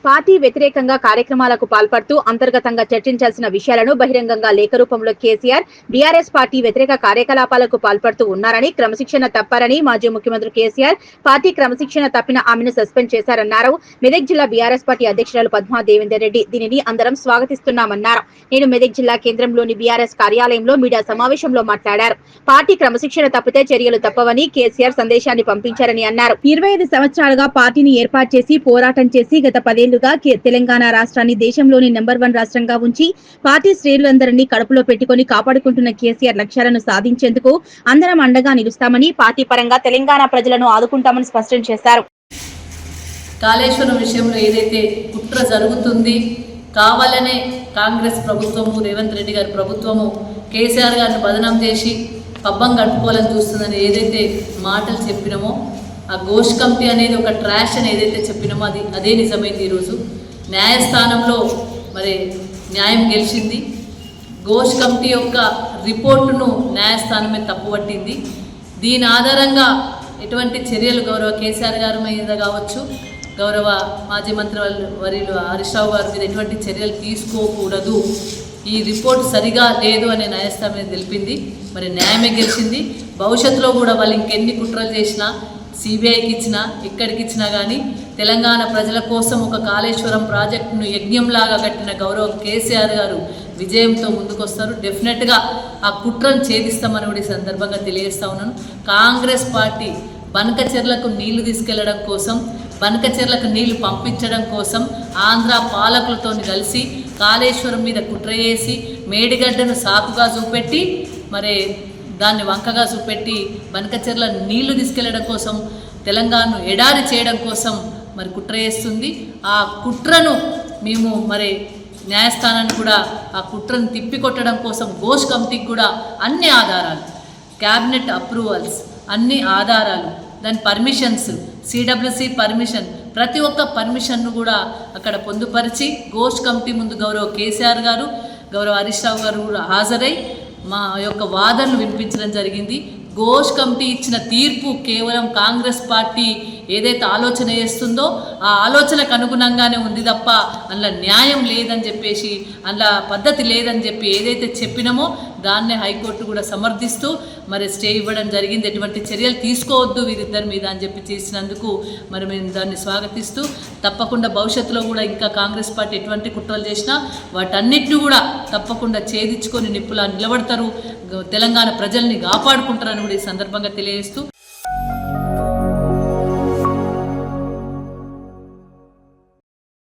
Party వ్యతిరేకంగా కార్యక్రమాలకు పాల్పడుతూ అంతర్గతంగా చర్చించాల్సిన విషయాలను బహిరంగంగా లేఖ రూపంలో కేసీఆర్ బీఆర్ఎస్ పార్టీ వ్యతిరేక కార్యకలాపాలకు పాల్పడుతూ ఉన్నారని, క్రమశిక్షణ తప్పారని మాజీ ముఖ్యమంత్రి కేసీఆర్ పార్టీ క్రమశిక్షణ తప్పిన ఆమెను సస్పెండ్ చేశారన్నారు. మెదక్ జిల్లా బీఆర్ఎస్ పార్టీ అధ్యక్షురాలు పద్మా దేవేందర్ రెడ్డి దీనిని అందరం స్వాగతిస్తున్నామన్నారు. నేను మెదక్ జిల్లా కేంద్రంలోని బీఆర్ఎస్ కార్యాలయంలో మీడియా సమావేశంలో మాట్లాడారు. పార్టీ క్రమశిక్షణ తప్పితే చర్యలు తప్పవని కేసీఆర్ సందేశాన్ని పంపించారని అన్నారు. 25 సంవత్సరాలుగా పార్టీని ఏర్పాటు చేసి పోరాటం చేసి గత 10 ఏళ్లుగా తెలంగాణ రాష్ట్రాన్ని దేశంలోని నెంబర్ 1 రాష్ట్రంగా ఉంచి పార్టీ శ్రేణులందరినీ కడుపులో పెట్టుకుని కాపాడుకుంటున్న కేసీఆర్ లక్ష్యాలను సాధించేందుకు అందరం అండగా నిలుస్తామని, పార్టీ పరంగా తెలంగాణ ప్రజలను ఆదుకుంటామని స్పష్టం చేశారు. కాళేశ్వరం విషయంలో ఏదైతే కుట్ర జరుగుతుంది, కావాలనే కాంగ్రెస్ ప్రభుత్వము, రేవంత్ రెడ్డి గారి ప్రభుత్వము కేసీఆర్ గారిని బదనాం చేసి పబ్బం గడుపుకోవాలని చూస్తుందని ఏదైతే మాటలు చెప్పినామో, ఆ ఘోష్ కమిటీ అనేది ఒక ట్రాష్ అని ఏదైతే చెప్పినామో అదే నిజమైంది. ఈరోజు న్యాయస్థానంలో మరి న్యాయం గెలిచింది. ఘోష్ కమిటీ యొక్క రిపోర్టును న్యాయస్థానమే తప్పుపట్టింది. దీని ఆధారంగా ఎటువంటి చర్యలు గౌరవ కేసీఆర్ గారి మీద కావచ్చు, గౌరవ మాజీ మంత్రి వర్యులు హరీష్ రావు గారి మీద ఎటువంటి చర్యలు తీసుకోకూడదు, ఈ రిపోర్ట్ సరిగా లేదు అనే న్యాయస్థానం తెలిపింది. మరి న్యాయమే గెలిచింది. భవిష్యత్తులో కూడా వాళ్ళు ఇంకెన్ని కుట్రలు చేసినా, సిబిఐకి ఇచ్చినా, ఎక్కడికి ఇచ్చినా కానీ తెలంగాణ ప్రజల కోసం ఒక కాళేశ్వరం ప్రాజెక్టును యజ్ఞంలాగా కట్టిన గౌరవ కేసీఆర్ గారు విజయంతో ముందుకొస్తారు. డెఫినెట్గా ఆ కుట్రను ఛేదిస్తామని కూడా ఈ సందర్భంగా తెలియజేస్తా ఉన్నాను. కాంగ్రెస్ పార్టీ బనకచెర్లకు నీళ్లు తీసుకెళ్లడం కోసం, బనకచెర్లకు నీళ్లు పంపించడం కోసం ఆంధ్ర పాలకులతో కలిసి కాళేశ్వరం మీద కుట్ర చేసి మేడిగడ్డను సాకుగా చూపెట్టి, మరి దాన్ని వంకగా చూపెట్టి బనకచెర్ల నీళ్లు తీసుకెళ్లడం కోసం, తెలంగాణను ఎడారి చేయడం కోసం మరి కుట్ర చేస్తుంది. ఆ కుట్రను మేము మరి న్యాయస్థానాన్ని కూడా ఆ కుట్రను తిప్పికొట్టడం కోసం ఘోష్ కమిటీకి కూడా అన్ని ఆధారాలు, క్యాబినెట్ అప్రూవల్స్, అన్ని ఆధారాలు, దాని పర్మిషన్స్, సిడబ్ల్యూసి పర్మిషన్, ప్రతి ఒక్క పర్మిషన్ను కూడా అక్కడ పొందుపరిచి ఘోష్ కమిటీ ముందు గౌరవ కేసీఆర్ గారు, గౌరవ హరీష్ రావు గారు కూడా హాజరై మా యొక్క వాదనలు వినిపించడం జరిగింది. ఘోష్ కమిటీ ఇచ్చిన తీర్పు కేవలం కాంగ్రెస్ పార్టీ ఏదైతే ఆలోచన చేస్తుందో ఆ ఆలోచనకు అనుగుణంగానే ఉంది తప్ప అందులో న్యాయం లేదని చెప్పేసి, అందులో పద్ధతి లేదని చెప్పి ఏదైతే చెప్పినామో దాన్నే హైకోర్టు కూడా సమర్థిస్తూ మరి స్టే ఇవ్వడం జరిగింది. ఎటువంటి చర్యలు తీసుకోవద్దు వీరిద్దరి మీద అని చెప్పి చేసినందుకు మరి మేము దాన్ని స్వాగతిస్తూ, తప్పకుండా భవిష్యత్తులో కూడా ఇంకా కాంగ్రెస్ పార్టీ ఎటువంటి కుట్రలు చేసినా వాటన్నిటిని కూడా తప్పకుండా ఛేదించుకొని నిప్పులా నిలబడతారు, తెలంగాణ ప్రజల్ని కాపాడుకుంటారని కూడా ఈ సందర్భంగా తెలియజేస్తూ